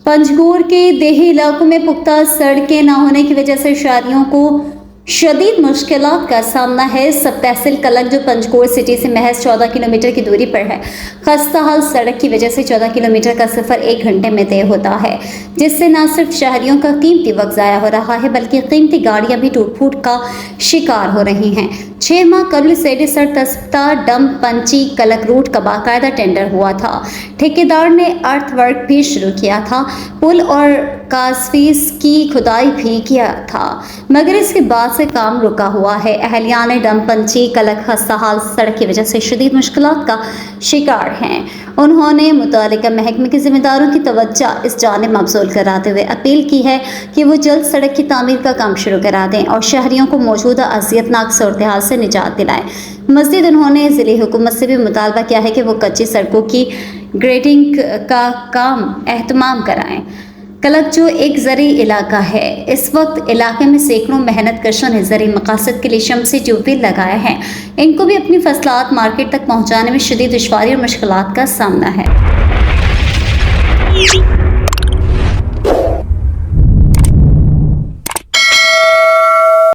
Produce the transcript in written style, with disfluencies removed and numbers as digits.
पंजगोर के देही इलाकों में पुख्ता सड़कें न होने की वजह से शहरियों को शदीद मुश्किलात का सामना है। सब तहसील कलक जो पंजगोर सिटी से महज 14 किलोमीटर की दूरी पर है, खस्ता हाल सड़क की वजह से 14 किलोमीटर का सफर 1 घंटे में तय होता है, जिससे न सिर्फ शहरियों का कीमती वक्त ज़ाया हो रहा है बल्कि कीमती गाड़ियां भी टूट फूट का शिकार हो रही हैं। 6 माह कबल सेडी सड़क तस्ता डम पंची कलक रूट का बाकायदा टेंडर हुआ था। ठेकेदार ने अर्थ वर्क भी शुरू किया था, पुल और कासफीस की खुदाई भी किया था, मगर इसके बाद से काम रुका हुआ है। अहलियान डम पंची कलक खस्ता हाल सड़क की वजह से शदीद मुश्किलात का शिकार हैं। उन्होंने मुतालिका महकमे के जिम्मेदारों की तवज्जो इस जानिब मबसूल कराते हुए अपील की है कि वो जल्द सड़क की तामीर का काम शुरू करा दें और शहरियों को मौजूदा अज़ियतनाक सूरत-ए-हाल से निजात दिलाएं। मज़ीद उन्होंने ज़िले हुकूमत से भी मुतालबा किया है कि वो कच्ची सड़कों की ग्रेडिंग का काम एहतमाम कराएं। कलक जो एक ज़री इलाका है, इस वक्त इलाके में सैकड़ों मेहनत कशों ने ज़री मकासद के लिए शमसी ट्यूबवेल लगाए हैं। इनको भी अपनी फसलात मार्केट तक पहुँचाने में शदीद दुश्वारी और मुश्किलात का सामना है।